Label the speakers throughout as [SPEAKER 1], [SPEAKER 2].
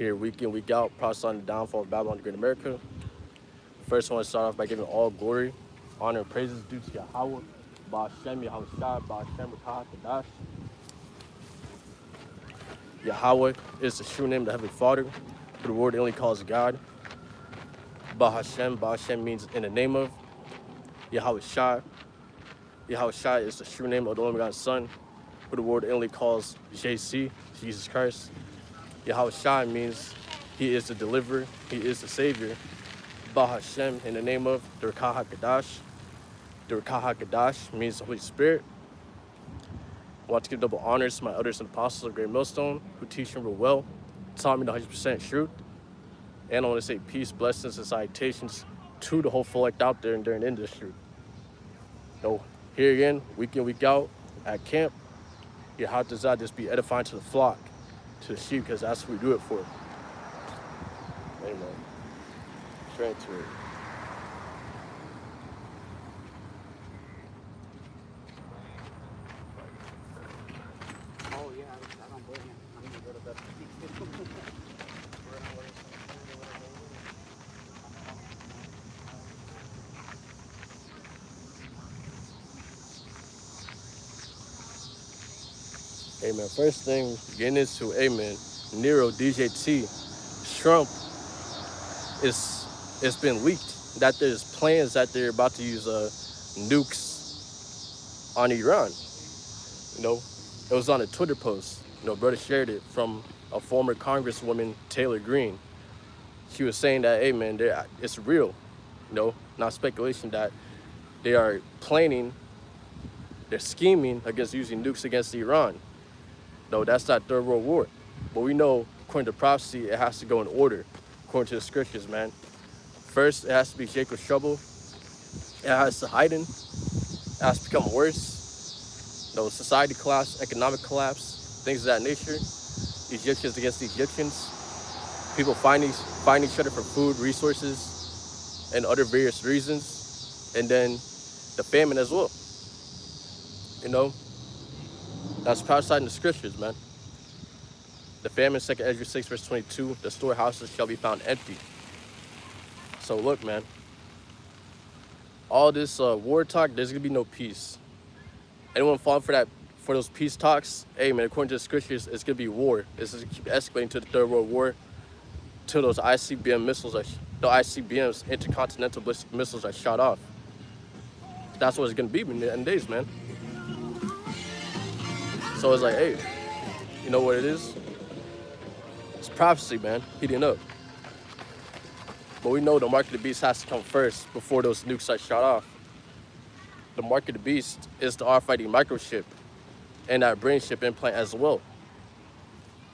[SPEAKER 1] here week in, week out, prophesying the downfall of Babylon the Great America. First, I want to start off by giving all glory, honor, and praises due to Yahweh, Ba'ashem, Yahweh Shai, Ba'ashem, Rakah, Kadash. Yahweh is the true name of the Heavenly Father, who the word only calls God. Ba'ashem means in the name of. Yahweh Shai. Yahweh Shai is the true name of the only begotten Son, who the word only calls JC, Jesus Christ. Yahweh Shai means he is the deliverer, he is the savior. Bahashem in the name of the Rakah HaKadash. The Rakah HaKadash means the Holy Spirit. I want to give double honors to my elders and apostles of Great Millstone who teach me real well, taught me the 100% truth. And I want to say peace, blessings, and salutations to the whole select out there and during the industry. So here again, week in, week out at camp, your heart desire just be edifying to the flock, to the sheep, because that's what we do it for. Amen. Straight to it.
[SPEAKER 2] Oh yeah, I don't blame you. I'm gonna go to bed.
[SPEAKER 1] Amen. First thing, getting into, amen, Nero, DJT, Trump, it's been leaked that there's plans that they're about to use nukes on Iran. You know, it was on a Twitter post. You know, brother shared it from a former Congresswoman, Taylor Greene. She was saying that, hey man, it's real. You know, not speculation, that they are planning, they're scheming against using nukes against Iran. No, that's not Third World War. But we know, according to prophecy, it has to go in order, according to the scriptures, man. First, it has to be Jacob's trouble. It has to heighten. It has to become worse. You know, society collapse, economic collapse, things of that nature. Egyptians against the Egyptians. People find each other for food, resources, and other various reasons. And then the famine as well. You know, that's prophesied in the scriptures, man. The famine, 2 Ezra 6, verse 22, the storehouses shall be found empty. So look, man, all this war talk, there's gonna be no peace. Anyone falling for those peace talks, hey man, according to the scriptures, it's gonna be war. It's gonna keep escalating to the Third World War, till those ICBM missiles, the ICBMs, intercontinental ballistic missiles, are shot off. That's what it's gonna be in the end days, man. So it's like, hey, you know what it is? It's prophecy, man, heating up. But we know the mark of the beast has to come first before those nukes are shot off. The mark of the beast is the RFID microchip and that brain chip implant as well.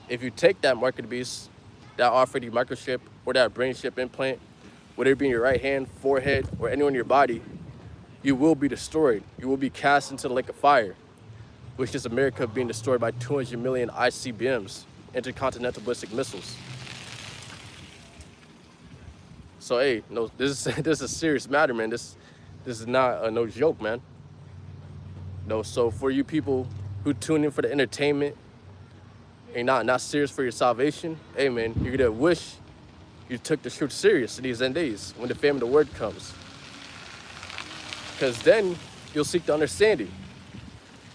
[SPEAKER 1] If you take that mark of the beast, that RFID microchip or that brain chip implant, whether it be in your right hand, forehead, or anywhere in your body, you will be destroyed. You will be cast into the lake of fire, which is America being destroyed by 200 million ICBMs, intercontinental ballistic missiles. So hey, no, this is a serious matter, man. This is not no joke, man. No, so for you people who tune in for the entertainment and not serious for your salvation, hey man, you're gonna wish you took the truth serious in these end days when the famine of the word comes. Because then you'll seek the understanding.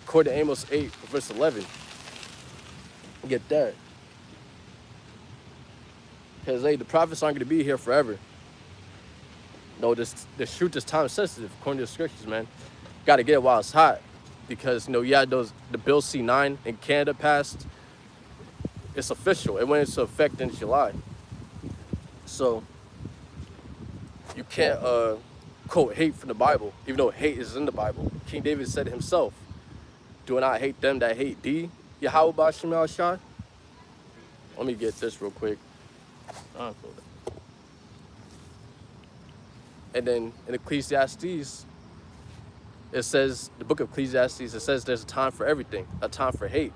[SPEAKER 1] According to Amos 8, verse 11. Get that. Because hey, the prophets aren't gonna be here forever. No, the truth is time sensitive, according to the scriptures, man. Gotta get it while it's hot. Because, you know, you had the Bill C-9 in Canada passed. It's official. It went into effect in July. So, you can't quote hate from the Bible, even though hate is in the Bible. King David said himself, do not hate them that hate thee, Yahweh Ba'ashem Al-Shai. Let me get this real quick. And then in Ecclesiastes, it says, the book of Ecclesiastes, it says there's a time for everything. A time for hate,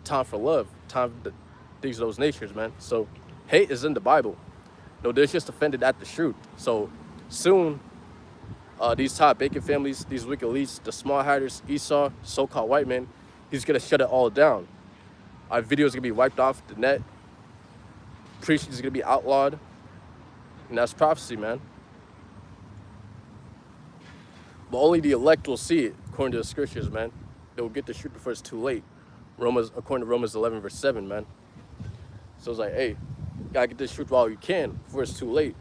[SPEAKER 1] time for love, time for things of those natures, man. So hate is in the Bible. No, they're just offended at the truth. So soon, these Todd Bacon families, these wicked elites, the small hatters, Esau, so-called white men, he's gonna shut it all down. Our videos are gonna be wiped off the net. Preaching is going to be outlawed. And that's prophecy, man. But only the elect will see it, according to the scriptures, man. They will get the truth before it's too late. According to Romans 11, verse 7, man. So it's like, hey, you gotta get this truth while you can, before it's too late.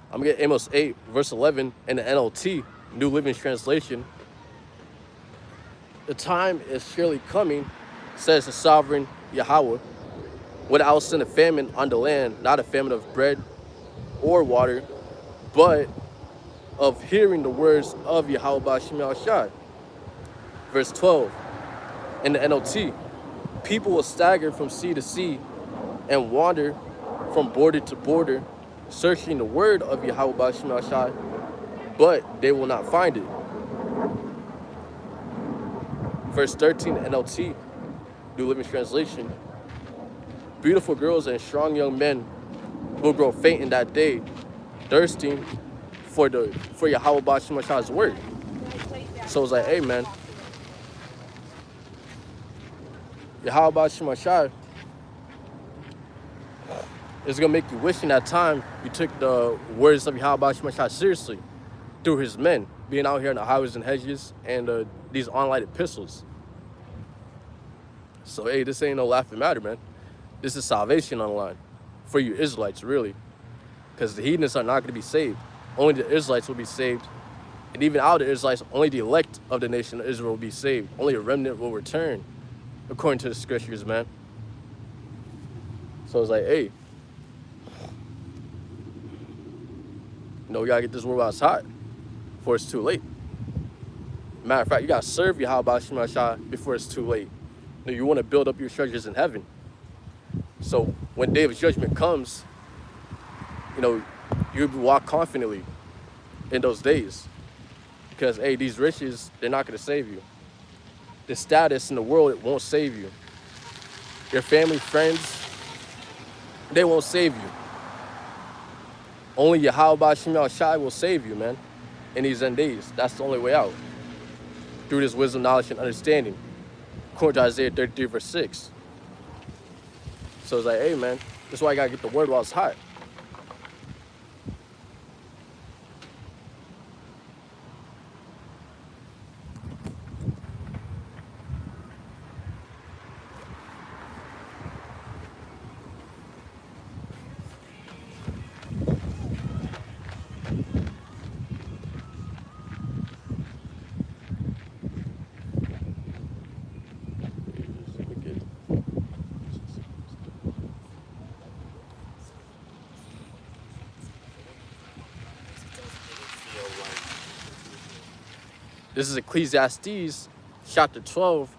[SPEAKER 1] I'm gonna get Amos 8, verse 11 in the NLT, New Living Translation. The time is surely coming, says the sovereign Yahweh, when I will send a famine on the land, not a famine of bread or water, but of hearing the words of Yahweh Ba'ashem Yahushai. Verse 12, in the NLT, people will stagger from sea to sea and wander from border to border, searching the word of Yahweh Ba'ashem Yahushai, but they will not find it. Verse 13, NLT, New Living Translation. Beautiful girls and strong young men will grow faint in that day, thirsting for Yahweh Ba'ashem Yahshai's word. So it's like, hey, man, Yahweh Ba'ashem Yahshai is going to make you wish in that time you took the words of Yahweh Ba'ashem Yahshai seriously through his men, being out here in the highways and hedges and these online epistles. So, hey, this ain't no laughing matter, man. This is salvation on the line for you Israelites, really. Because the heathens are not going to be saved. Only the Israelites will be saved. And even out of the Israelites, only the elect of the nation of Israel will be saved. Only a remnant will return, according to the scriptures, man. So it's like, hey, we got to get this word while it's hot before it's too late. Matter of fact, you got to serve Yahweh Ba'ashem Yahshai before it's too late. You want to build up your treasures in heaven. So when day of judgment comes, you'll walk confidently in those days. Because, hey, these riches, they're not going to save you. The status in the world, it won't save you. Your family, friends, they won't save you. Only Yahweh Ba'ashem Yahushai will save you, man, in these end days. That's the only way out. Through this wisdom, knowledge, and understanding. According to Isaiah 33, verse 6. So it's like, hey, man, that's why I got to get the word while it's hot. This is Ecclesiastes chapter 12,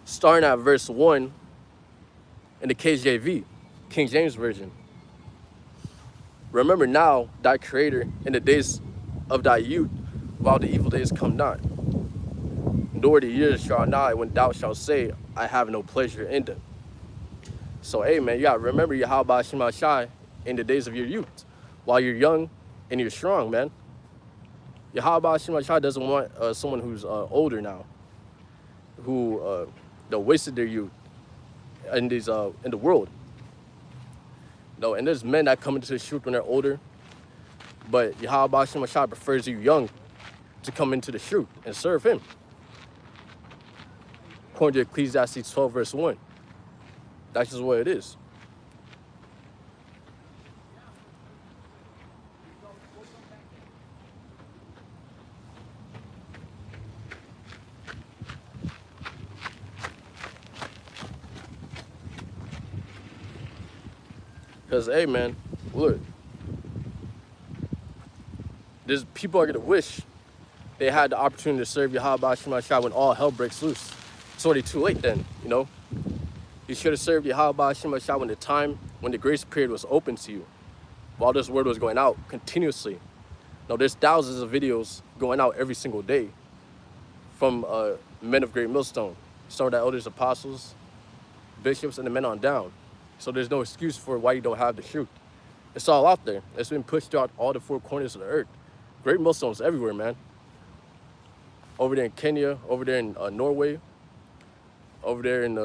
[SPEAKER 1] starting at verse 1 in the KJV, King James Version. Remember now thy Creator in the days of thy youth, while the evil days come not. Nor the years draw nigh when thou shalt say, I have no pleasure in them. So, hey, man, you got to remember Yahweh Ba'ashem Yahshai in the days of your youth, while you're young and you're strong, man. Yahweh Ba'ashem Yahshai doesn't want someone who's older now, who wasted their youth in the world. No, and there's men that come into the truth when they're older, but Yahweh Ba'ashem Yahshai prefers you young to come into the truth and serve him. According to Ecclesiastes 12, verse 1. That's just what it is. Because, hey, man, look. There's people are going to wish they had the opportunity to serve Yahweh Ba'ashem Yahshai when all hell breaks loose. It's already too late then, You should have served Yahweh Ba'ashem Yahshai when the grace period was open to you, while this word was going out continuously. There's thousands of videos going out every single day from men of Great Millstone, some of the elders, apostles, bishops, and the men on down. So there's no excuse for why you don't have the truth. It's all out there. It's been pushed throughout all the four corners of the earth. Great Muslims everywhere, man. Over there in Kenya, over there in Norway, over there in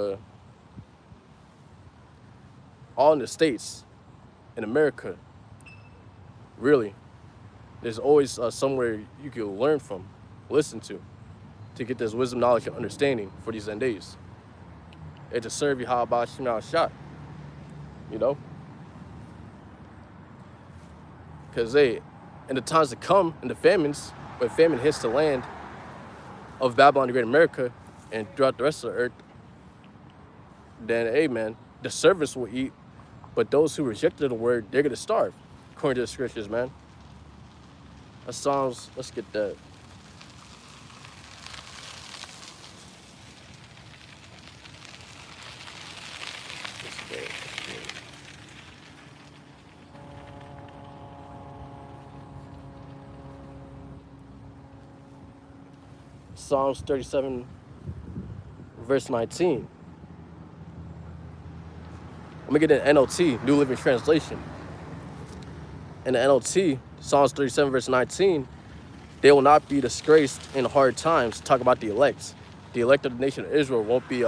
[SPEAKER 1] all in the States, in America. Really, there's always somewhere you can learn from, listen to get this wisdom, knowledge, and understanding for these end days. And to serve Yahweh Shema Shah, you know? Because in the times to come, in the famines, when famine hits the land of Babylon the Great America and throughout the rest of the earth, then, hey, man, the servants will eat, but those who rejected the word, they're going to starve, according to the scriptures, man. That Psalms, let's get that. Psalms 37, verse 19. I'm gonna get an NLT, New Living Translation. In the NLT, Psalms 37, verse 19, they will not be disgraced in hard times. Talk about the elect. The elect of the nation of Israel won't be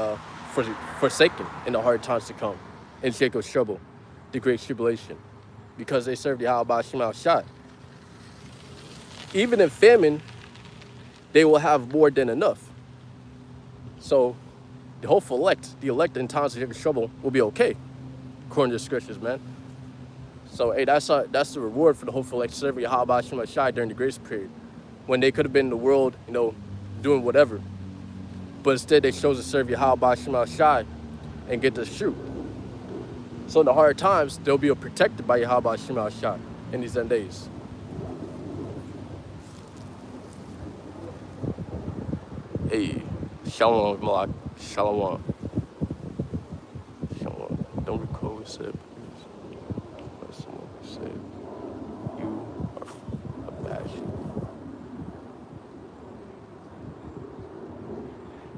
[SPEAKER 1] forsaken in the hard times to come, in Jacob's trouble, the great tribulation, because they serve the Yahweh Shema Shah. Even in famine, they will have more than enough. So the hopeful elect, the elect in times of Jacob's trouble, will be okay, according to the scriptures, man. So, hey, that's the reward for the hopeful elect serving Yahweh Shema Shai during the grace period, when they could have been in the world, you know, doing whatever. But instead, they chose to serve Yahweh Shema Shai and get this fruit. So in the hard times, they'll be protected by Yahweh Shema Shai in these end days. Hey, Shalom, Malak, Shalom. Shalom. Don't recall what said, please. Someone said, you are abashed.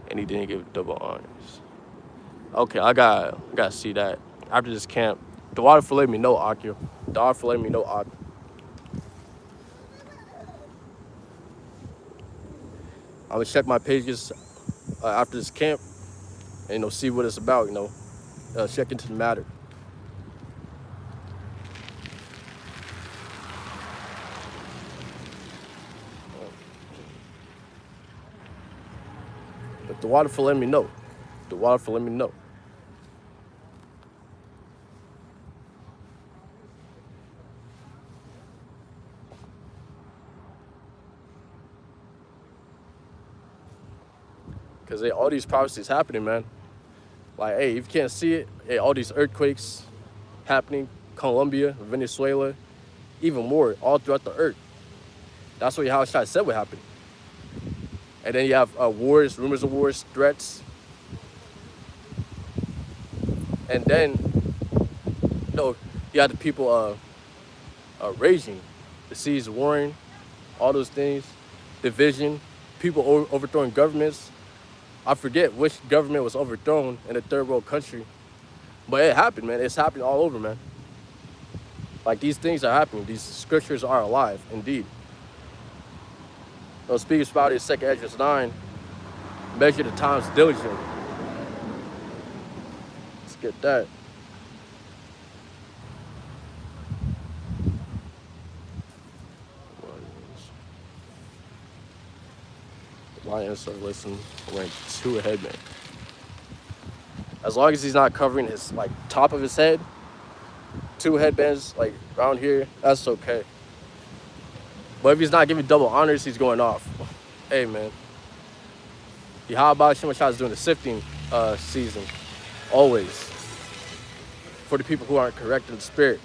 [SPEAKER 1] And he didn't give double honors. Okay, I gotta see that. After this camp, the water for letting me know, Akio. The water for letting me know, Akio. I'm gonna check my pages after this camp and, you know, see what it's about, you know, check into the matter. But the water for letting me know. The water for letting me know. Because all these prophecies happening, man. Like, hey, if you can't see it, hey, all these earthquakes happening, Colombia, Venezuela, even more, all throughout the earth. That's what Yahushua said would happen. And then you have wars, rumors of wars, threats. And then, you know, you have the people raging, the seas warring, all those things, division, people overthrowing governments. I forget which government was overthrown in a third world country, but it happened, man. It's happening all over, man. Like, these things are happening. These scriptures are alive, indeed. So speaking about it, 2 Esdras 9, measure the times diligently. Let's get that. Lions are listening, wearing 2 headband. As long as he's not covering his, like, top of his head, 2 headbands, like, around here, that's okay. But if he's not giving double honors, he's going off. Hey, man. Yahweh Shema Shai is doing the sifting season, always, for the people who aren't correct in the spirit.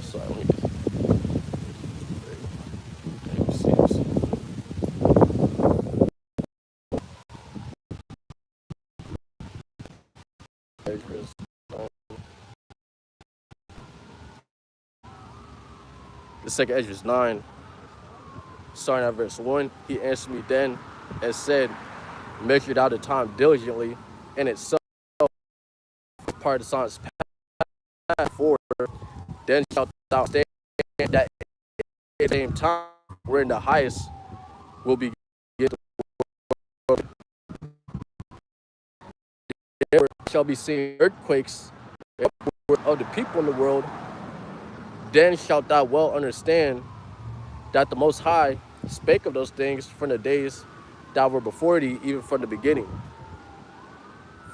[SPEAKER 1] Sorry, let me The second Esdras 9, starting at verse 1, he answered me then and said, measured out the time diligently, and itself part of the science path forward, then shalt thou stand that at the same time wherein the highest will be given. There shall be seen earthquakes of the people in the world. Then shalt thou well understand that the Most High spake of those things from the days that were before thee, even from the beginning.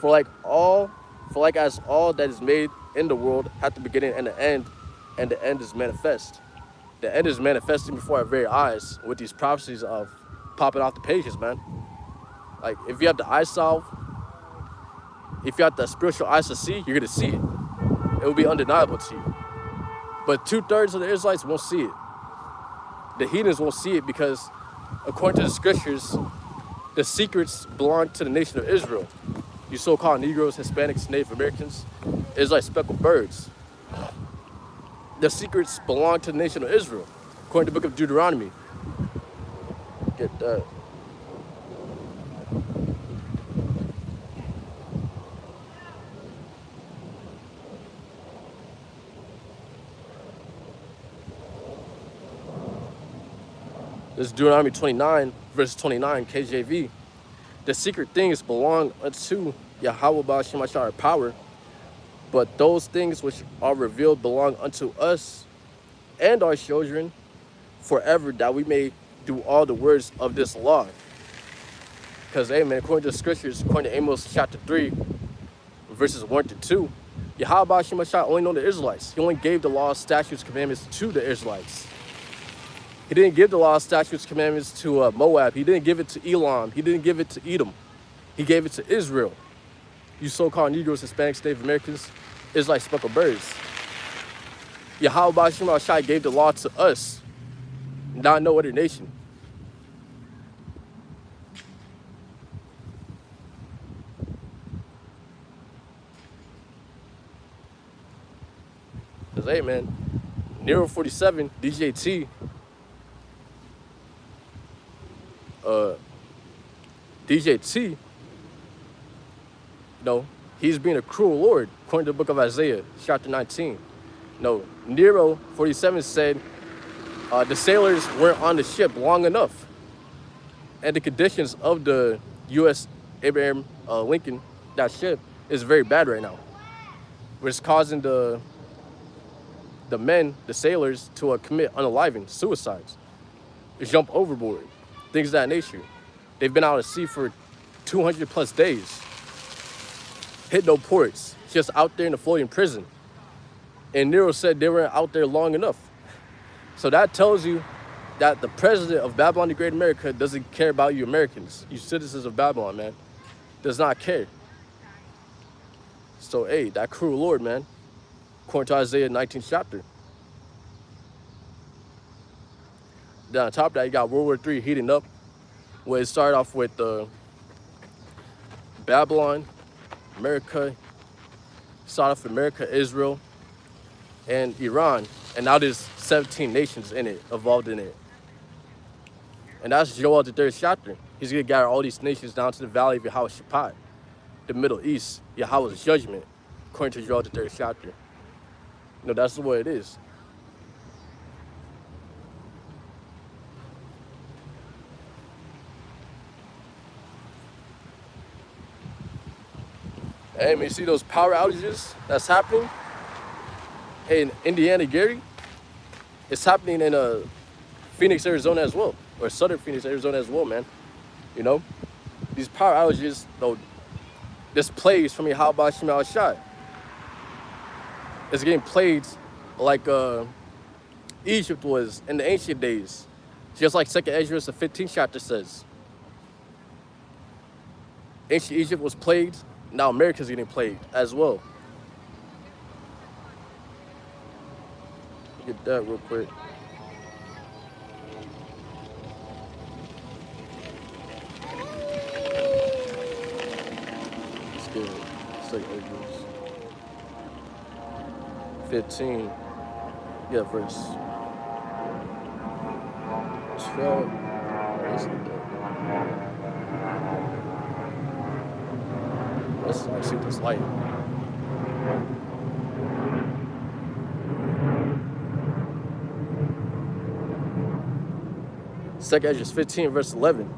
[SPEAKER 1] For like as all that is made in the world hath the beginning and the end is manifest. The end is manifesting before our very eyes with these prophecies of popping off the pages, man. Like, if you have the eye salve, if you have the spiritual eyes to see, you're gonna see it. It will be undeniable to you. But 2/3 of the Israelites won't see it. The heathens won't see it because, according to the scriptures, the secrets belong to the nation of Israel. You so-called Negroes, Hispanics, Native Americans, Israelite speckled birds. The secrets belong to the nation of Israel, according to the book of Deuteronomy. Get that. This is Deuteronomy 29, verse 29, KJV. The secret things belong unto Yahweh Ba'al Shemashah power, but those things which are revealed belong unto us and our children forever, that we may do all the words of this law. Because, amen, according to the scriptures, according to Amos chapter 3, verses 1-2, Yahweh Ba'al Shemashah only known the Israelites. He only gave the law, statutes, commandments to the Israelites. He didn't give the law, statutes, commandments to Moab. He didn't give it to Elam. He didn't give it to Edom. He gave it to Israel. You so-called Negroes, Hispanics, Native Americans, Israelite speckled birds. Yahweh Ba'al Shemashah gave the law to us, not no other nation. Because, hey, man, Nero 47, DJT, DJT, he's being a cruel Lord, according to the book of Isaiah, chapter 19. Nero 47 said the sailors weren't on the ship long enough. And the conditions of the U.S. Abraham Lincoln, that ship, is very bad right now. Which is causing the men, the sailors, to commit unaliving, suicides, jump overboard, things of that nature. They've been out at sea for 200 plus days. Hit no ports, just out there in the floating prison. And Nero said they weren't out there long enough. So that tells you that the president of Babylon the Great America doesn't care about you Americans, you citizens of Babylon, man. Does not care. So, hey, that cruel Lord, man, according to Isaiah 19th chapter. Then on top of that, you got World War III heating up, where it started off with Babylon, America, Israel, and Iran. And now there's 17 nations in it, involved in it. And that's Joel the 3rd chapter. He's going to gather all these nations down to the valley of Yahweh Shaphat, the Middle East, Yahweh's judgment, according to Joel the 3rd chapter. That's the way it is. Hey, man, you see those power outages that's happening in Indiana, Gary? It's happening in Phoenix, Arizona as well, or southern Phoenix, Arizona as well, man. These power outages, this plays from Yahweh Ba'al Shemashah. It's getting played like Egypt was in the ancient days, just like 2nd Esdras, the 15th chapter says. Ancient Egypt was plagued. Now America's getting played as well. Get that real quick. Let's get Say Hebrews 15. Yeah, verse 12. Let's see this light. Second Ezra 15, verse 11.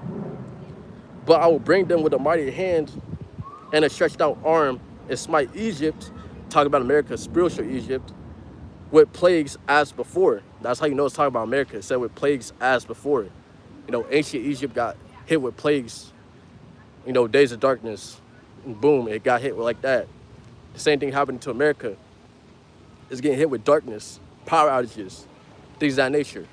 [SPEAKER 1] But I will bring them with a mighty hand and a stretched out arm and smite Egypt, talking about America, spiritual Egypt, with plagues as before. That's how you know it's talking about America. It said with plagues as before. You know, ancient Egypt got hit with plagues, you know, days of darkness, and boom, it got hit with like that. The same thing happened to America. It's getting hit with darkness, power outages, things of that nature.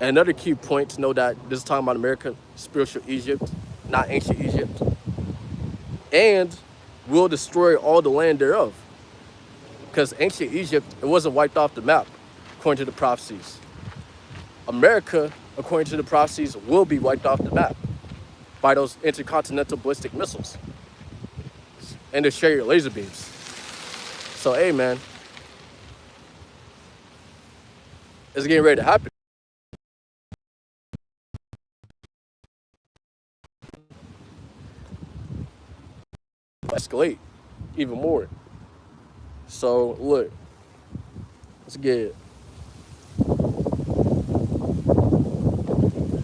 [SPEAKER 1] And another key point to know that this is talking about America, spiritual Egypt, not ancient Egypt. And will destroy all the land thereof. Because ancient Egypt, it wasn't wiped off the map, according to the prophecies. America, according to the prophecies, will be wiped off the map by those intercontinental ballistic missiles and the Sharia laser beams. So, hey, man, it's getting ready to happen. Escalate even more. So, look, let's get it.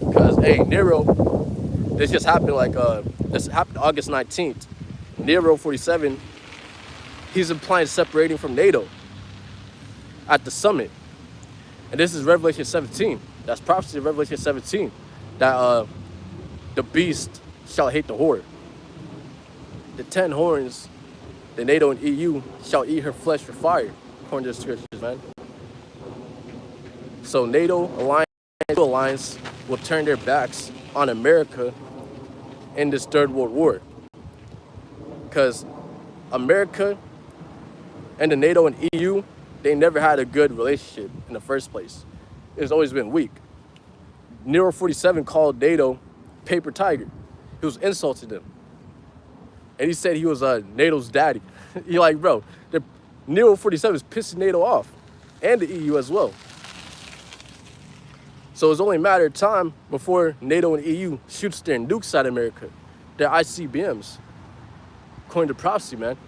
[SPEAKER 1] Because, hey, Nero, this just happened this happened August 19th. Nero 47, he's implying separating from NATO at the summit. And this is Revelation 17. That's prophecy of Revelation 17. That the beast shall hate the whore. The 10 horns, the NATO and EU shall eat her flesh for fire, according to the scriptures, man. So NATO alliance will turn their backs on America in this Third World War. Because America and the NATO and EU, they never had a good relationship in the first place. It's always been weak. Nero 47 called NATO paper tiger. He was insulting them. And he said he was NATO's daddy. You're like, bro, Nero 47 is pissing NATO off, and the EU as well. So it's only a matter of time before NATO and EU shoots their nukes at America, their ICBMs, according to prophecy, man.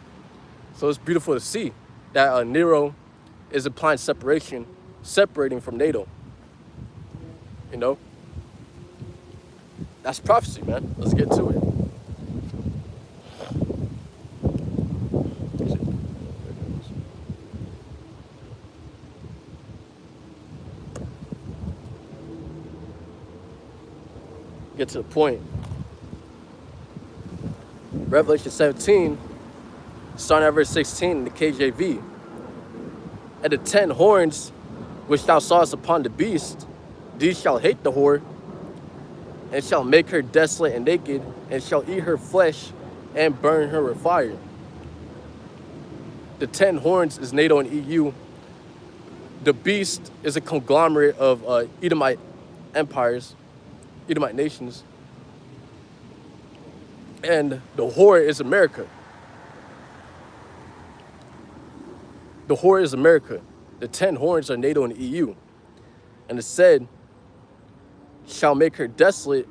[SPEAKER 1] So it's beautiful to see that Nero is applying separating from NATO. You know? That's prophecy, man. Let's get to it. Get to the point. Revelation 17, starting at verse 16 in the KJV. And the 10 horns which thou sawest upon the beast, these shall hate the whore, and shall make her desolate and naked, and shall eat her flesh, and burn her with fire. The 10 horns is NATO and EU. The beast is a conglomerate of Edomite empires, Edomite nations. And the whore is America. The whore is America. The 10 horns are NATO and EU. And it said, shall make her desolate.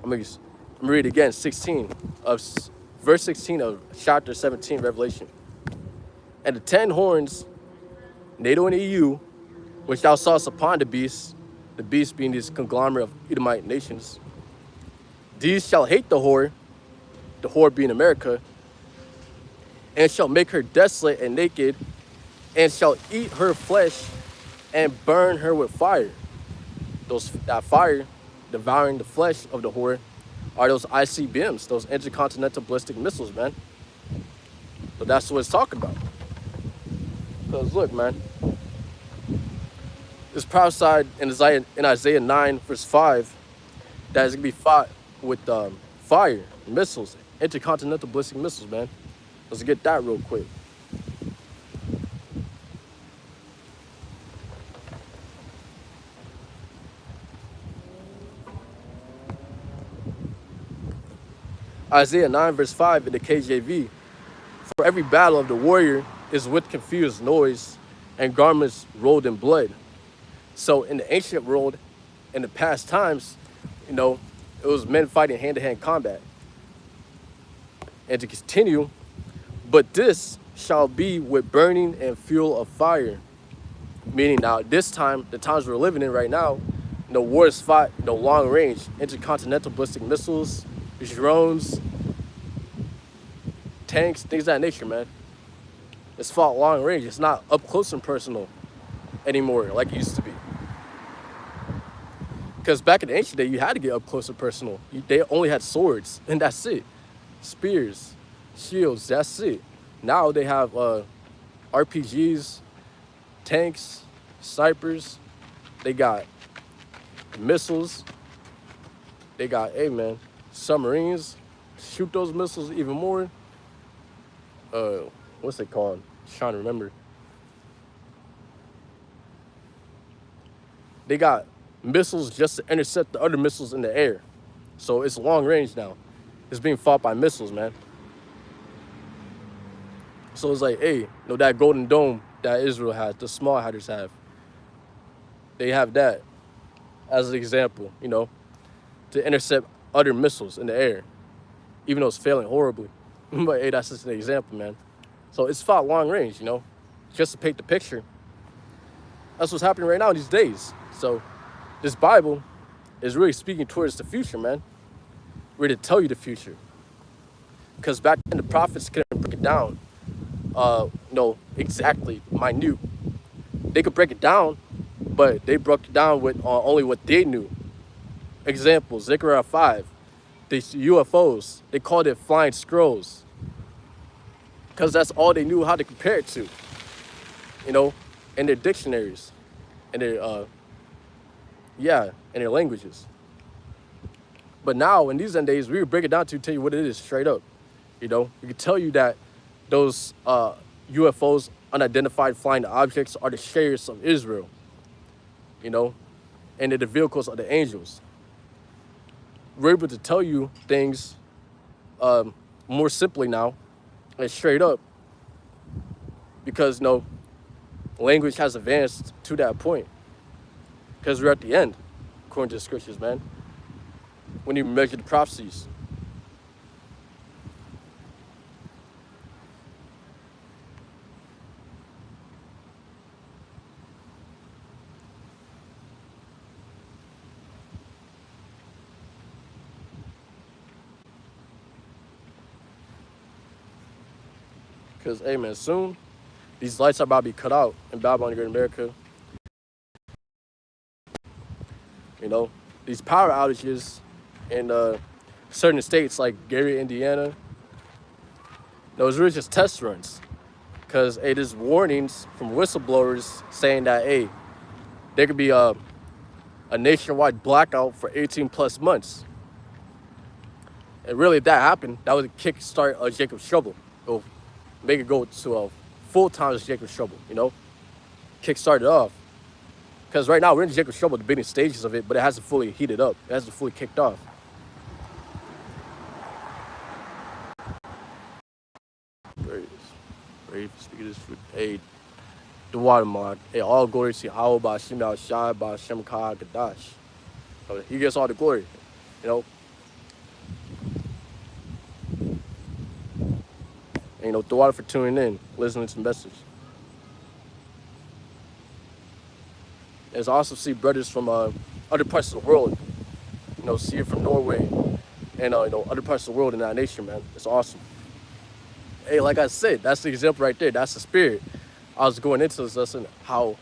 [SPEAKER 1] I'm going to read it again, verse 16 of chapter 17, Revelation. And the 10 horns, NATO and EU, which thou sawest upon the beast being this conglomerate of Edomite nations, these shall hate the whore being America, and shall make her desolate and naked, and shall eat her flesh and burn her with fire. That fire devouring the flesh of the whore are those ICBMs, those intercontinental ballistic missiles, man. So that's what it's talking about. Because look, man, it's prophesied in Isaiah 9, verse 5, that it's going to be fought with fire, missiles, intercontinental ballistic missiles, man. Let's get that real quick. Isaiah 9 verse 5 in the KJV, for every battle of the warrior is with confused noise and garments rolled in blood. So in the ancient world, in the past times, it was men fighting hand-to-hand combat. And to continue, but this shall be with burning and fuel of fire. Meaning now, this time, the times we're living in right now, war is fought, long range, intercontinental ballistic missiles, drones, tanks, things of that nature, man. It's fought long range. It's not up close and personal anymore like it used to be. Because back in the ancient day, you had to get up close and personal. They only had swords, and that's it. Spears, shields, that's it. Now they have RPGs, tanks, snipers. They got missiles. They got, submarines. Shoot those missiles even more. What's it called? Just trying to remember. They got missiles just to intercept the other missiles in the air. So it's long range now. It's being fought by missiles, man. So it's like, that Golden Dome that Israel has, the small hatters have. They have that as an example, to intercept other missiles in the air, even though it's failing horribly. But that's just an example, man. So it's fought long range, just to paint the picture. That's what's happening right now these days. So this Bible is really speaking towards the future, man. We're to tell you the future. Because back then the prophets couldn't break it down, exactly, minute. They could break it down, but they broke it down with only what they knew. Example, Zechariah 5, the UFOs, they called it flying scrolls. Because that's all they knew how to compare it to, in their dictionaries, in their languages. But now, in these end days, we would break it down to tell you what it is straight up. We can tell you that those UFOs, unidentified flying objects, are the chariots of Israel, and they're the vehicles of the angels. We're able to tell you things more simply now and straight up because, language has advanced to that point. Because we're at the end, according to the scriptures, man. When you measure the prophecies. Because, soon, these lights are about to be cut out in Babylon, Great America. These power outages in certain states like Gary, Indiana, those really just test runs. Because, there's warnings from whistleblowers saying that, there could be a nationwide blackout for 18 plus months. And really, if that happened, that would kickstart Jacob's Trouble. It'll make it go to a full-time Jacob's Trouble, Kickstart it off. Because right now, we're in Jacob's Trouble, the beginning stages of it, but it hasn't fully heated up. It hasn't fully kicked off. Brave, speaking this food. The watermark. All glory to Yahweh by Shem Shai by Shem Ka Gadash. He gets all the glory, And, the water for tuning in, listening to the message. As I also see brothers from other parts of the world, see it from Norway and, other parts of the world in our nation, man. It's awesome. Like I said, that's the example right there. That's the spirit. I was going into this lesson, how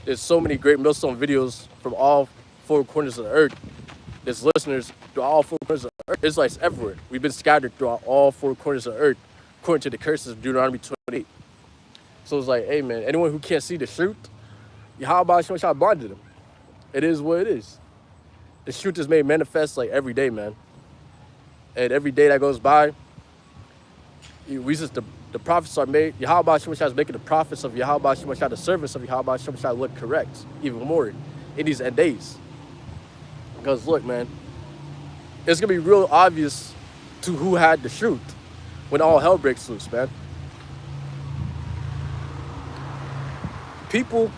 [SPEAKER 1] there's so many great Millstone videos from all four corners of the earth. There's listeners through all four corners of the earth. Israelites everywhere. We've been scattered throughout all four corners of the earth, according to the curses of Deuteronomy 28. So it's like, man, anyone who can't see the truth, Yahweh Shai blinded them. It is what it is. The truth is made manifest every day, man. And every day that goes by, the prophets are made. Yahweh Shai is making the prophets of Yahweh Shai, the servants of Yahweh Shai, look correct even more in these end days. Because look, man, it's gonna be real obvious to who had the truth when all hell breaks loose, man. People,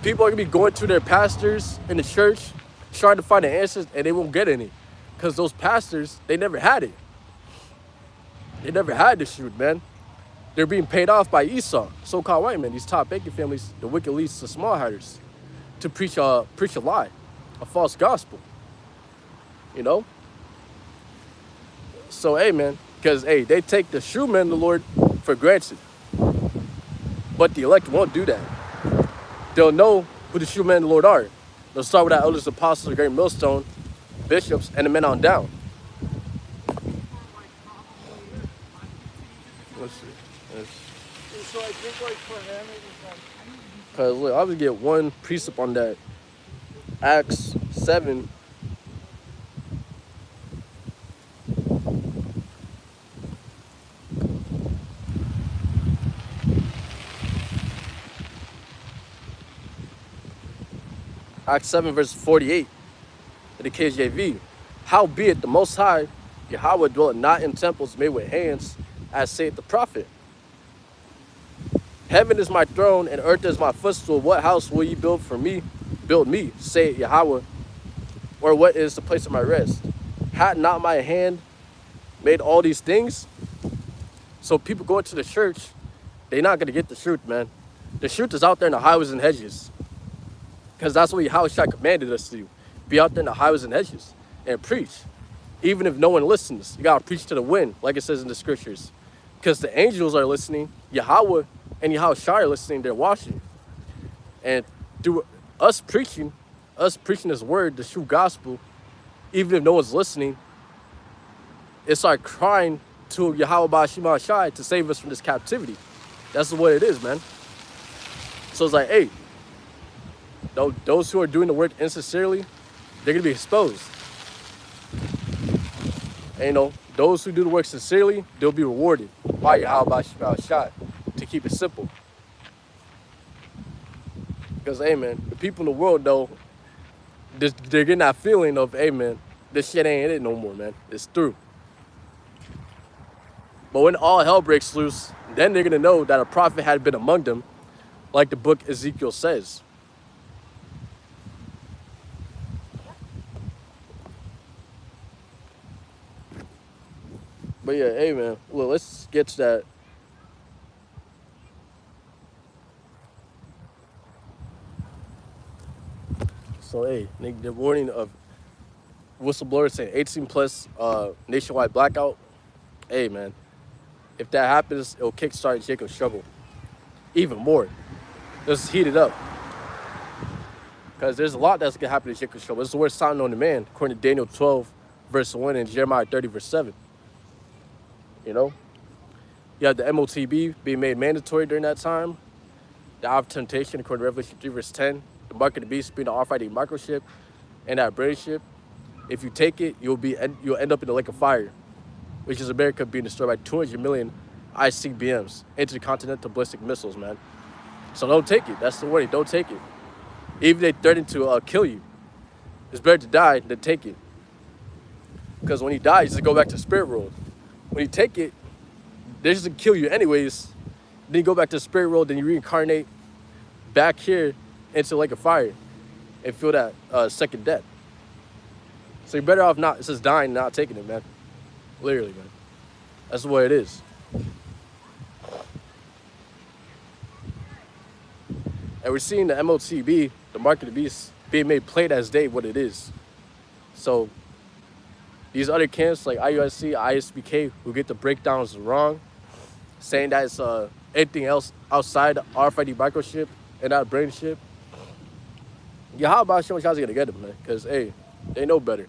[SPEAKER 1] people are gonna be going to their pastors in the church trying to find the answers, and they won't get any, because those pastors, they never had it. They never had the truth, man. They're being paid off by Esau, so-called white men, these top banking families, the wicked leads to small herders, to preach a lie, a false gospel. You know? So, hey, man, because, hey, they take the true men of the Lord for granted. But the elect won't do that. They'll know who the true men of the Lord are. They'll start with our elders, apostles, the great millstone, bishops, and the men on down. Let's see.
[SPEAKER 2] So I think like for him it was like
[SPEAKER 1] Because, look, I would get one precept on that. Acts 7. Acts 7 verse 48 in the KJV. Howbeit the Most High, Yahweh, dwelleth not in temples made with hands, as saith the prophet. Heaven is my throne, and earth is my footstool. What house will ye build for me? Build me, saith Yahweh. Or what is the place of my rest? Had not my hand made all these things? So people going to the church, they're not going to get the truth, man. The truth is out there in the highways and hedges. Because that's what Yahushua commanded us to do. Be out there in the highways and hedges and preach. Even if no one listens, you got to preach to the wind, like it says in the scriptures. Because the angels are listening, Yahweh and Yahushua are listening, they're watching. And through us preaching this word, the true gospel, even if no one's listening, it's like crying to Yahweh Ba'ashima Shai to save us from this captivity. That's what it is, man. So it's like, hey, those who are doing the work insincerely, they're going to be exposed. And, you know, those who do the work sincerely, they'll be rewarded by Yahweh Ba'ashima Shai, to keep it simple. Because, hey, man, the people in the world, though, they're getting that feeling of, hey, man, this shit ain't it no more, man. It's through. But when all hell breaks loose, then they're going to know that a prophet had been among them, like the book Ezekiel says. But yeah, hey, man, well, let's get to that. So, hey, the warning of whistleblowers saying 18 plus nationwide blackout. Hey, man, if that happens, it'll kickstart Jacob's trouble even more. Let's heat it up. Because there's a lot that's going to happen to Jacob's trouble. This is the worst sign on the man, according to Daniel 12, verse 1, and Jeremiah 30, verse 7. You know? You have the MOTB being made mandatory during that time. The hour of temptation, according to Revelation 3, verse 10. The mark of the beast being the RFID microchip and that brain chip. If you take it, you'll end up in the lake of fire, which is America being destroyed by 200 million ICBMs, intercontinental ballistic missiles, man. So don't take it. That's the warning. Don't take it. Even if they threaten to kill you, it's better to die than take it. Because when you die, you just go back to the spirit world. When you take it, they're just gonna kill you anyways. Then you go back to the spirit world, then you reincarnate back here into the lake of fire and feel that second death. So you're better off not, it says dying, not taking it, man. Literally, man. That's what it is. And we're seeing the MOTB, the mark of the beast, being made plain as day what it is. So these other camps like IUSC, ISBK, who get the breakdowns wrong, saying that it's anything else outside the RFID microchip and that brain chip, how about Shimon Shah's gonna get them, man? Because, hey, they know better.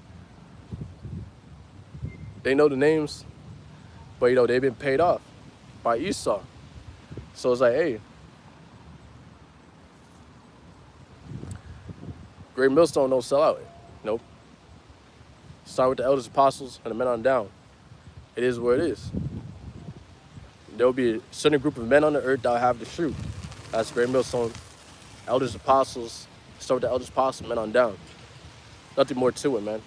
[SPEAKER 1] They know the names, but, you know, they've been paid off by Esau. So it's like, hey, Great Millstone don't sell out. Nope. Start with the elders, apostles, and the men on down. It is what it is. There will be a certain group of men on the earth that will have the truth. That's Great Millstone, elders, apostles. Start with the elders, apostles, men on down. Nothing more to it, man.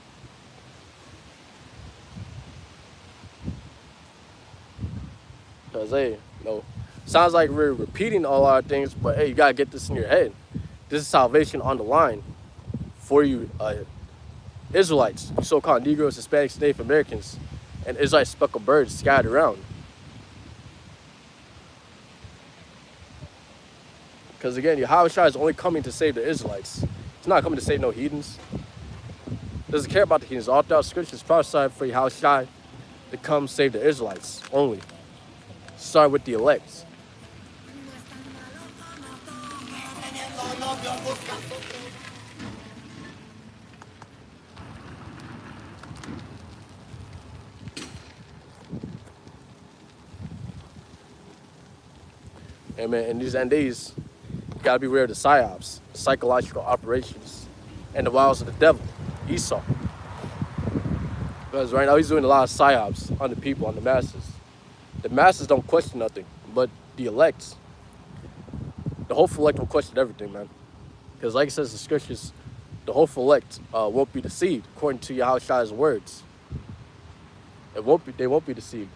[SPEAKER 1] Because, hey, sounds like we're repeating a lot of things, but hey, you got to get this in your head. This is salvation on the line for you Israelites, you so-called Negroes, Hispanics, Native Americans, and Israelite speckled birds scattered around. Because again, Yahushua is only coming to save the Israelites. He's not coming to save no heathens. Doesn't care about the heathens. All throughout Scripture is prophesied for Yahushua to come save the Israelites only. Start with the elect. Amen. In these end days, you gotta be aware of the psyops, psychological operations, and the wiles of the devil, Esau. Because right now he's doing a lot of psyops on the people, on the masses. The masses don't question nothing, but the elect, the hopeful elect will question everything, man. Because like it says in the scriptures, the hopeful elect won't be deceived, according to Yahushua's words. They won't be deceived.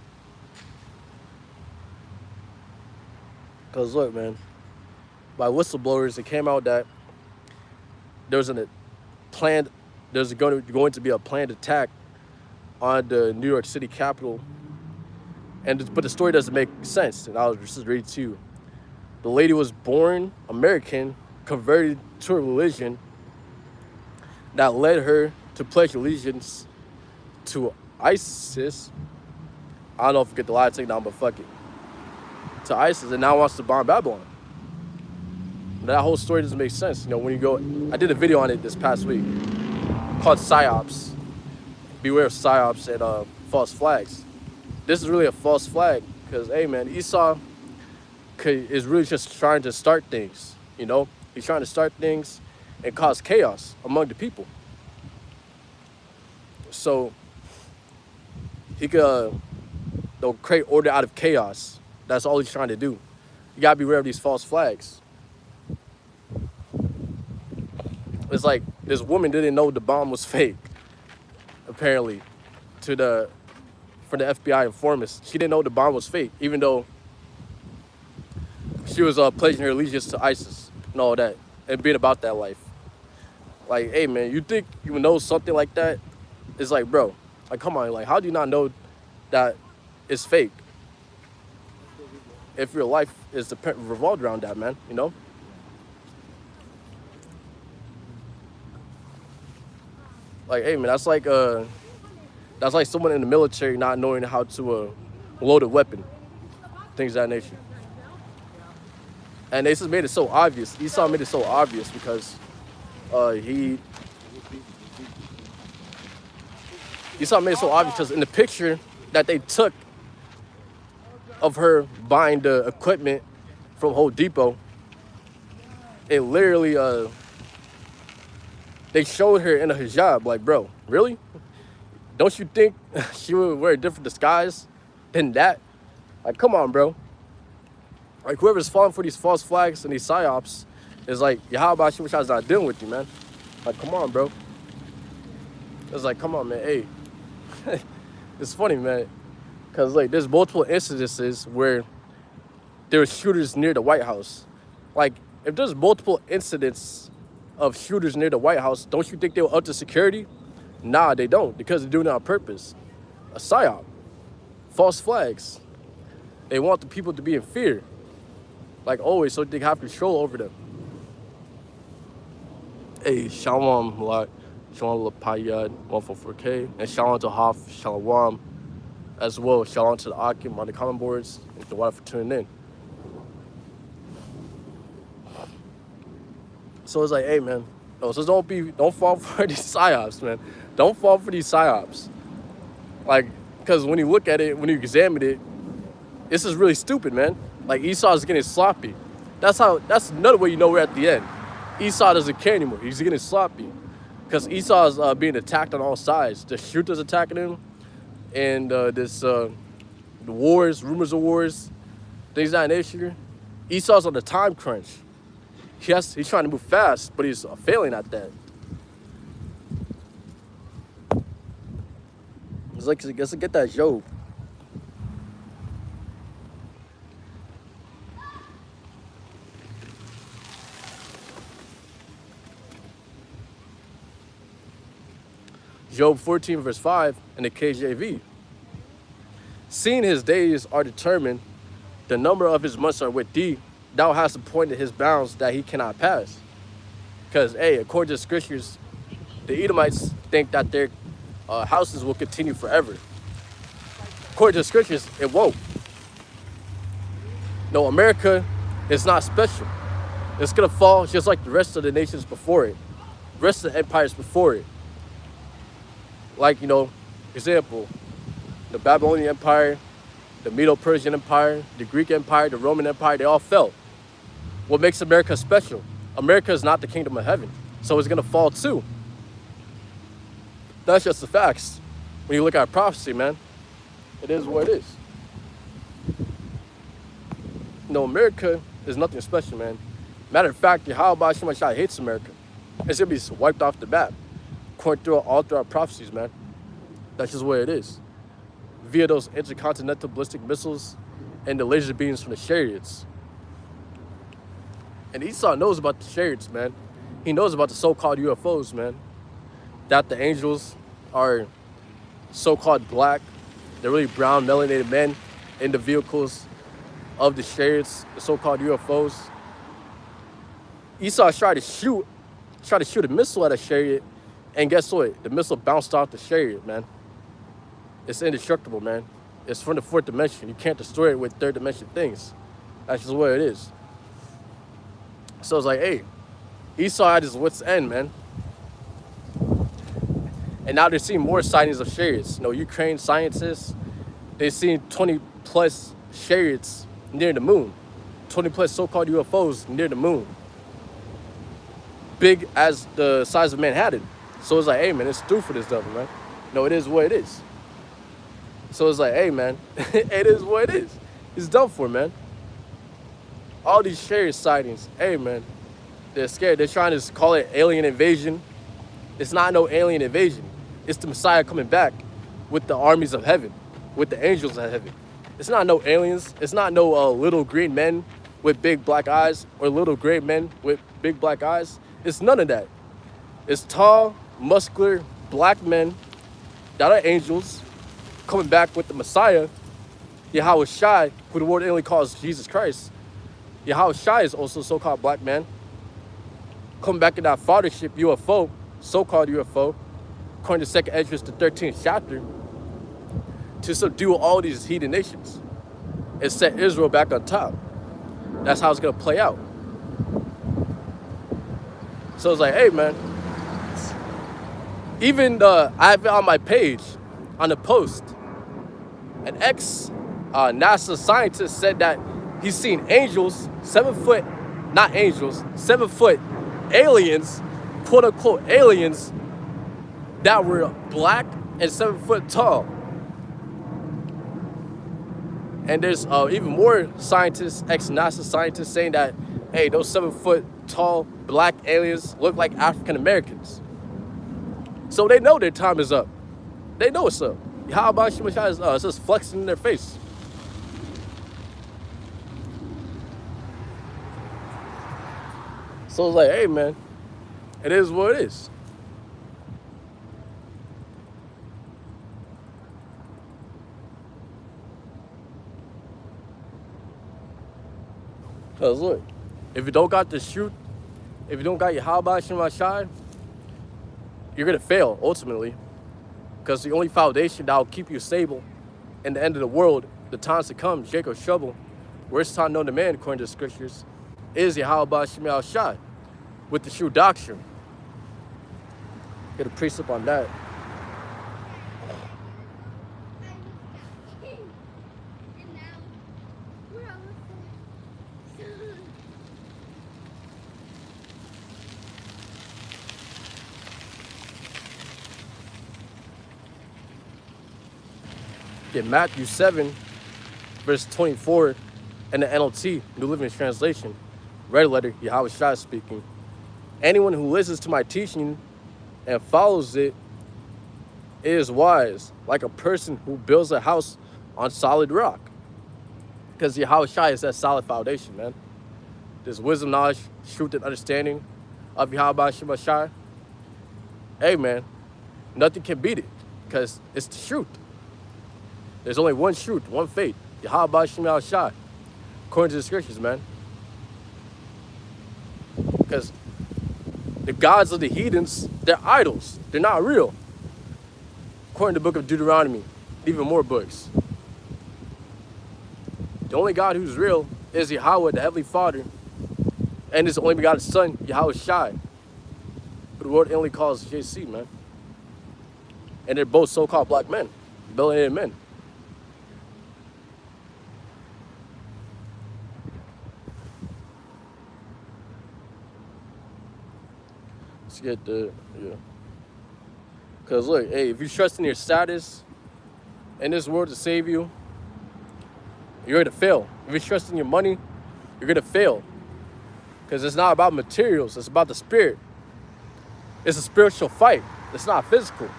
[SPEAKER 1] Because look, man, by whistleblowers, it came out that there's going to be a planned attack on the New York City Capitol. But the story doesn't make sense. And I'll just read it to you. The lady was born American, converted to a religion that led her to pledge allegiance to ISIS. I don't know if I get the lie taken down, but fuck it. To ISIS, and now wants to bomb Babylon. That whole story doesn't make sense. When you go, I did a video on it this past week called Psyops. Beware of Psyops and false flags. This is really a false flag because, hey, man, Esau is really just trying to start things. He's trying to start things and cause chaos among the people. So he could create order out of chaos. That's all he's trying to do. You gotta be aware of these false flags. It's like this woman didn't know the bomb was fake, apparently, for the FBI informants. She didn't know the bomb was fake, even though she was pledging her allegiance to ISIS and all that, and being about that life. Like, hey, man, you think you know something like that? It's like, bro, like, come on, like, how do you not know that it's fake? If your life is revolved around that, man, Like, hey, man, that's like someone in the military not knowing how to load a weapon, things of that nature. And they just made it so obvious. Esau made it so obvious because Esau made it so obvious because in the picture that they took of her buying the equipment from Home Depot, it literally, they showed her in a hijab. Like, bro, really? Don't you think she would wear a different disguise than that? Like, come on, bro. Like, whoever's falling for these false flags and these psyops is like, how about you? Wish I was not dealing with you, man. Like, come on, bro. It's like, come on, man. Hey, it's funny, man. Because, like, there's multiple incidences where there were shooters near the White House. Like, if there's multiple incidents of shooters near the White House, don't you think they will up the security? Nah, they don't, because they're doing it on purpose. A psyop. False flags. They want the people to be in fear. Like always, so they have control over them. Hey, Shalom, Malak. Shalom, Lapayad, 144K. And Shalom to Hoff, Shalom as well. Shalom to the Akim on the comment boards. And the water for tuning in. So it's like, hey, man. No, so don't fall for these psyops, man. Don't fall for these psyops. Like, because when you look at it, when you examine it, this is really stupid, man. Like, Esau is getting sloppy. That's another way you know we're at the end. Esau doesn't care anymore. He's getting sloppy. Because Esau is being attacked on all sides. The shooters attacking him. And the wars, rumors of wars, things of that nature. Esau's on the time crunch. He's trying to move fast, but he's failing at that. It's like, let's get that Job. Job 14 verse 5 in the KJV. Seeing his days are determined, the number of his months are with thee, thou hast appointed his bounds that he cannot pass. Because, hey, according to the scriptures, the Edomites think that their houses will continue forever. According to the scriptures, it won't. No, America is not special. It's going to fall just like the rest of the nations before it, the rest of the empires before it. Like, example, the Babylonian Empire, the Medo-Persian Empire, the Greek Empire, the Roman Empire, they all fell. What makes America special? America is not the kingdom of heaven, so it's going to fall too. That's just the facts. When you look at prophecy, man, it is what it is. No, America is nothing special, man. Matter of fact, Yahweh Shem Shai hates America. It's going to be wiped off the map. According to all through our prophecies, man. That's just what it is. Via those intercontinental ballistic missiles and the laser beams from the chariots. And Esau knows about the chariots, man. He knows about the so-called UFOs, man. That the angels are so-called black. They're really brown, melanated men in the vehicles of the chariots, the so-called UFOs. Esau tried to shoot a missile at a chariot, and guess what? The missile bounced off the chariot, man. It's indestructible, man. It's from the fourth dimension. You can't destroy it with third dimension things. That's just what it is. So it's like, hey, Esau at his wit's end, man. And now they're seeing more sightings of chariots. Ukraine scientists, they've seen 20 plus chariots near the moon. 20 plus so-called UFOs near the moon. Big as the size of Manhattan. So it's like, hey, man, it's through for this devil, man. It is what it is. So it's like, hey, man, it is what it is. It's done for, man. All these chariot sightings, hey, man, they're scared. They're trying to call it alien invasion. It's not no alien invasion. It's the Messiah coming back with the armies of heaven, with the angels of heaven. It's not no aliens. It's not no little green men with big black eyes or little gray men with big black eyes. It's none of that. It's tall, muscular, black men that are angels coming back with the Messiah, Yahweh Shai, who the word only calls Jesus Christ. Yahweh Shai is also a so-called black man. Coming back in that fathership UFO, so-called UFO, according to 2nd Esdras, the 13th chapter, to subdue all these heathen nations and set Israel back on top. That's how it's going to play out. So it's like, hey, man, even I have it on my page, on the post, an ex-NASA scientist said that he's seen angels, 7 foot, not angels, 7 foot aliens, quote unquote aliens, that were black and 7 foot tall. And there's even more scientists, ex-NASA scientists, saying that, hey, those 7 foot tall black aliens look like African Americans. So they know their time is up. They know it's up. How about Shemashai is just flexing in their face? So it's like, hey, man, it is what it is. Because look, if you don't got the shoot, if you don't got your Yahweh Shemashai, you're going to fail ultimately. Because the only foundation that will keep you stable in the end of the world, the times to come, Jacob's trouble, worst time known to man, according to the scriptures, is Yahweh Shem Shai with the true doctrine. Get a precept on that. Get Matthew 7, verse 24, and the NLT, New Living Translation. Red letter, Yahweh Shai speaking. Anyone who listens to my teaching and follows it is wise, like a person who builds a house on solid rock. Because Yahweh Shai is that solid foundation, man. There's wisdom, knowledge, truth, and understanding of Yahweh Shem Shai. Hey, man, Nothing can beat it because it's the truth. There's only one truth, one faith. Yahweh Shem Shai, according to the scriptures, man. Because the gods of the heathens, they're idols. They're not real. According to the book of Deuteronomy, even more books. The only God who's real is Yahweh, the Heavenly Father, and his only begotten Son, Yahweh Shai, who the world only calls JC, man. And they're both so-called black men, melanated men. Let's get the, yeah. Because look, hey, if you trust in your status in this world to save you, you're going to fail. If you trust in your money, you're going to fail. Because it's not about materials, it's about the spirit. It's a spiritual fight. It's not physical.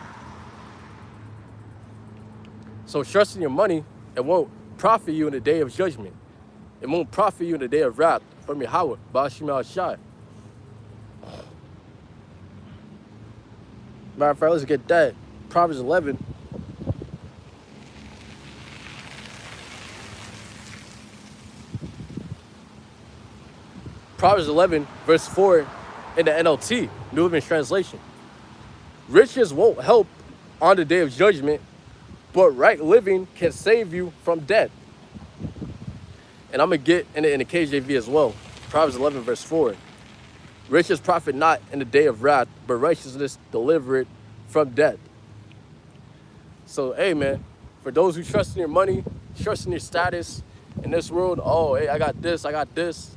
[SPEAKER 1] So trust in your money, it won't profit you in the day of judgment. It won't profit you in the day of wrath from Yahweh, Ba'ashim al-Shai. Matter of fact, let's get that. Proverbs 11. Proverbs 11, verse 4 in the NLT, New Living Translation. Riches won't help on the day of judgment, but right living can save you from death. And I'm going to get in the KJV as well. Proverbs 11, verse 4. Riches profit not in the day of wrath, but righteousness deliver it from death. So, hey, man, for those who trust in your money, trust in your status in this world, oh, hey, I got this,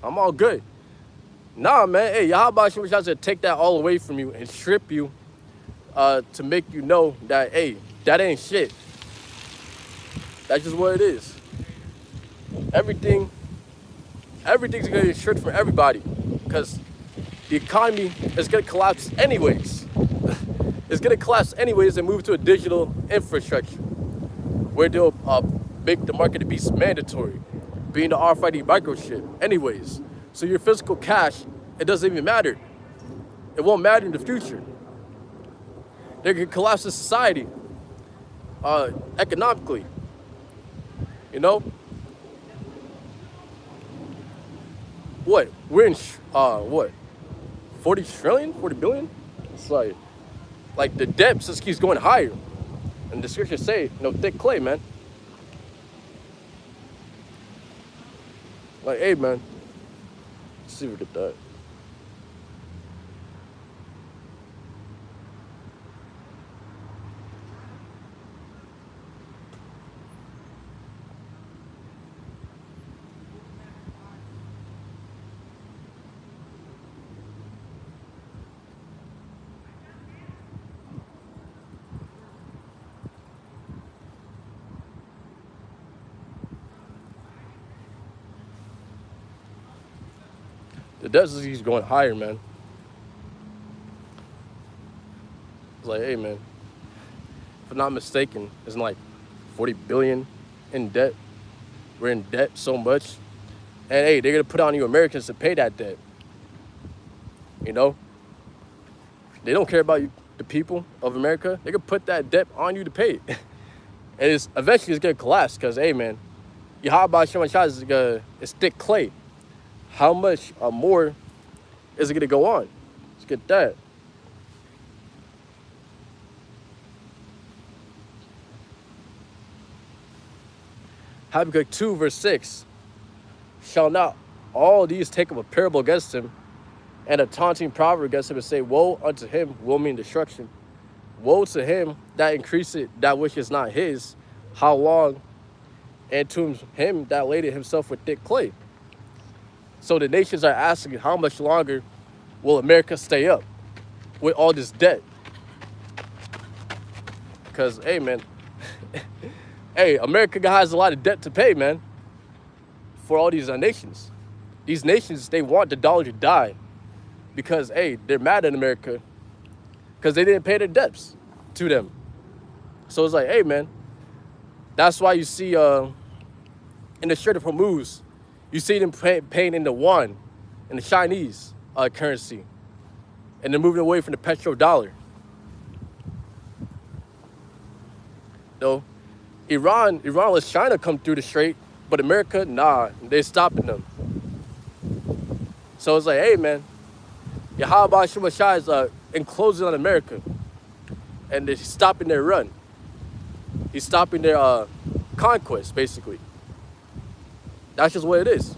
[SPEAKER 1] I'm all good. Nah, man, hey, Yahweh Shem tries to take that all away from you and strip you to make you know that, hey, that ain't shit. That's just what it is. Everything's gonna get stripped from everybody because the economy is gonna collapse anyways. It's gonna collapse anyways and move to a digital infrastructure where they'll make the market to be mandatory, being the RFID microchip anyways. So your physical cash, it doesn't even matter. It won't matter in the future. They can collapse the society economically, you know? What? We're in, 40 trillion, 40 billion? It's like the debt just keeps going higher. And the scriptures say, thick clay, man. Like, hey, man. Let's see if we get that. The debt just keeps going higher, man. It's like, hey, man, if I'm not mistaken, it's like 40 billion in debt. We're in debt so much. And hey, they're gonna put on you Americans to pay that debt. You know? They don't care about you, the people of America. They can put that debt on you to pay it. And eventually it's gonna collapse because, hey, man, Yahweh Shem Shai is thick clay. How much more is it gonna go on? Let's get that. Habakkuk 2, verse 6. Shall not all these take up a parable against him, and a taunting proverb against him, and say, woe unto him, will mean destruction. Woe to him that increaseth that which is not his, how long? And to him that laded himself with thick clay. So the nations are asking, how much longer will America stay up with all this debt? Because, hey, man, hey, America has a lot of debt to pay, man, for all these nations. These nations, they want the dollar to die because, hey, they're mad at America because they didn't pay their debts to them. So it's like, hey, man, that's why you see in the Strait of Hormuz, you see them paying in the yuan, in the Chinese currency, and they're moving away from the petrodollar. Though Iran lets China come through the strait, but America, nah, they stopping them. So it's like, hey man, Yahweh Shemashai is enclosing on America, and they're stopping their run. He's stopping their conquest, basically. That's just what it is.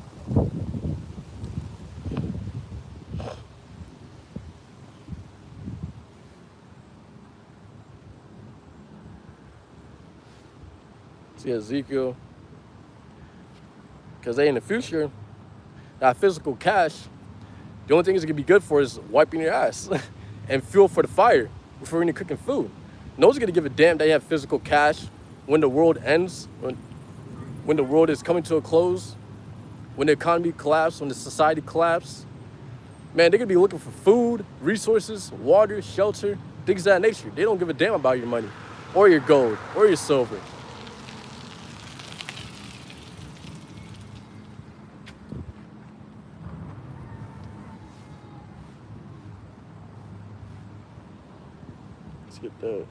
[SPEAKER 1] See Ezekiel, because they in the future, that physical cash, the only thing it's gonna be good for is wiping your ass and fuel for the fire before you're cooking food. No one's gonna give a damn that you have physical cash when the world ends, when the world is coming to a close, when the economy collapses, when the society collapses. Man, they're gonna be looking for food, resources, water, shelter, things of that nature. They don't give a damn about your money or your gold or your silver. Let's get that.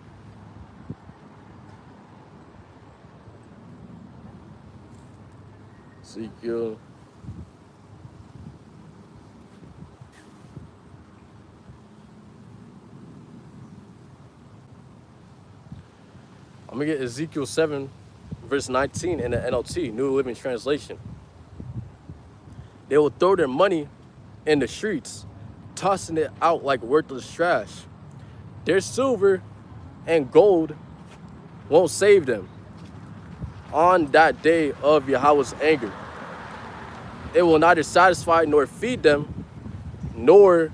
[SPEAKER 1] Ezekiel. I'm gonna get Ezekiel 7, verse 19 in the NLT, New Living Translation. They will throw their money in the streets, tossing it out like worthless trash. Their silver and gold won't save them on that day of Yahweh's anger. It will neither satisfy nor feed them, nor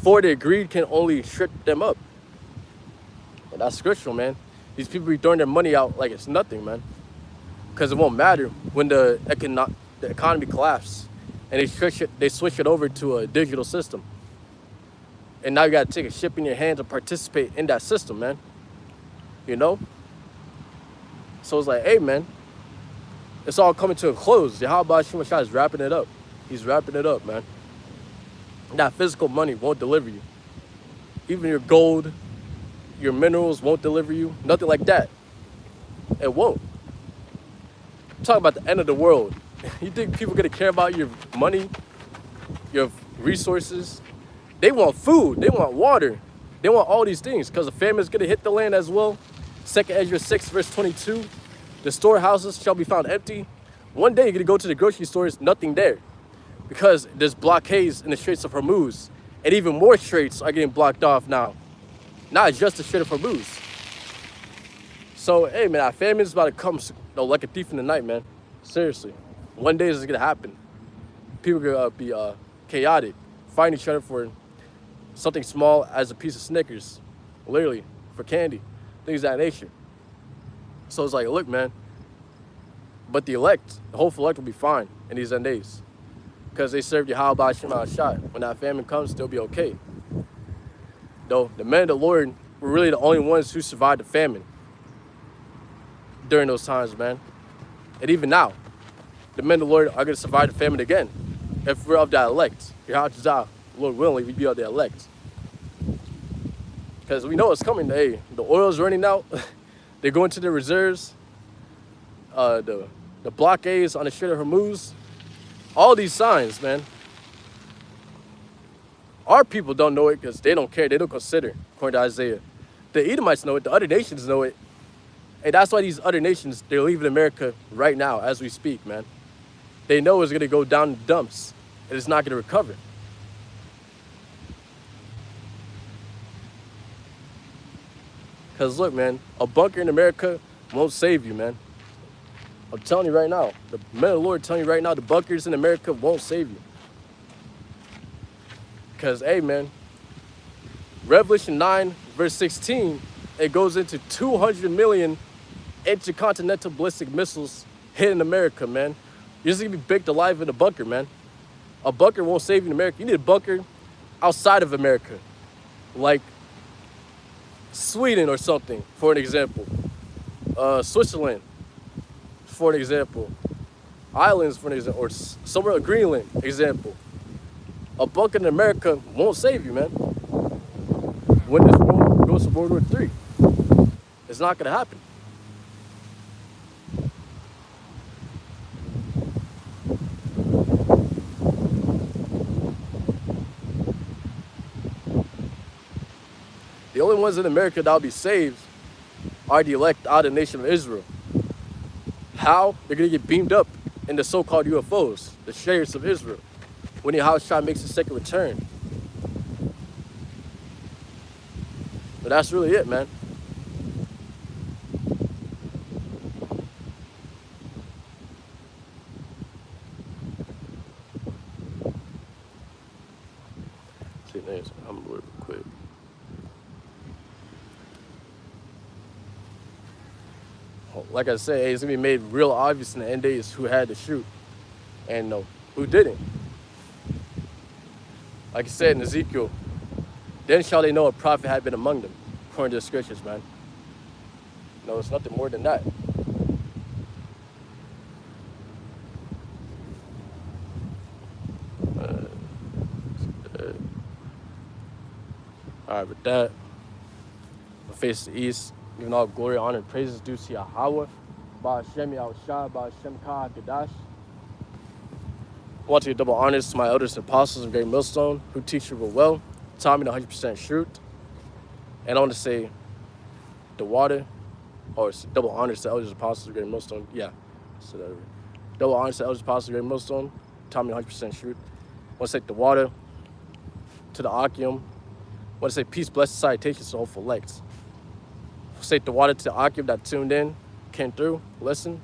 [SPEAKER 1] for their greed can only strip them up. And that's scriptural, man. These people be throwing their money out like it's nothing, man. Because it won't matter when the economy collapses and they switch it over to a digital system. And now you got to take a ship in your hands and participate in that system, man. You know? So it's like, hey, man, it's all coming to a close. Yahweh Shemashai is wrapping it up. He's wrapping it up, man. That physical money won't deliver you. Even your gold, your minerals won't deliver you. Nothing like that. It won't. I'm talking about the end of the world. You think people are going to care about your money, your resources? They want food. They want water. They want all these things because the famine is going to hit the land as well. 2nd Ezra 6, verse 22. The storehouses shall be found empty. One day you're going to go to the grocery stores, nothing there. Because there's blockades in the Straits of Hormuz. And even more straits are getting blocked off now. Not just the Strait of Hormuz. So, hey, man, that famine is about to come like a thief in the night, man. Seriously. One day this is going to happen. People are going to be chaotic, fighting each other for something small as a piece of Snickers. Literally, for candy. Things of that nature. So it's like, look, man. But the hopeful elect will be fine in these end days. Because they served Yahweh Shemashai. When that famine comes, they'll be okay. Though the men of the Lord were really the only ones who survived the famine during those times, man. And even now, the men of the Lord are going to survive the famine again. If we're of that elect. Yahweh, Lord willing, we be of the elect. Because we know it's coming. Hey, the oil's running out. They're going to the reserves. The blockades on the Strait of Hormuz. All these signs, man. Our people don't know it because they don't care. They don't consider, according to Isaiah. The Edomites know it. The other nations know it. And that's why these other nations, they're leaving America right now as we speak, man. They know it's going to go down in the dumps. And it's not going to recover. Because look, man, a bunker in America won't save you, man. I'm telling you right now. The men of the Lord telling you right now, the bunkers in America won't save you. Because, hey, man, Revelation 9, verse 16, it goes into 200 million intercontinental ballistic missiles hitting America, man. You're just going to be baked alive in a bunker, man. A bunker won't save you in America. You need a bunker outside of America. Like Sweden or something, for an example. Switzerland, for an example. Islands, for an example. Or somewhere, Greenland, example. A bunker in America won't save you, man. When this world goes to World War III, it's not going to happen. only ones in America that will be saved are the elect out of the nation of Israel. How? They're going to get beamed up in the so-called UFOs, the chariots of Israel, when Yahushua makes his second return. But that's really it, man. See, I'm a little quick. Like I said, it's gonna be made real obvious in the end days who had to shoot and who didn't. Like I said in Ezekiel, then shall they know a prophet had been among them, according to the scriptures, man. No, it's nothing more than that. All right, with that, I face the east, giving all glory, honor, and praises due to Yahweh, Ba'ashem Yahushua, Ba'ashem Ka HaKadosh. I want to give double honors to my elders and apostles of Great Millstone, who teach you well, taught me the 100% truth. And I want to say the water, or double honors to elders and apostles of Great Millstone. Yeah, so that double honors to elders and apostles of Great Millstone, taught me the 100% truth. I want to say the water to the Akim. I want to say peace, blessed salutations to the hopeful elect. Say the water to the Akim that tuned in, came through, listen.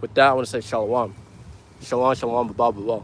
[SPEAKER 1] With that, I want to say shalom. Shalom, shalom, blah, blah, blah.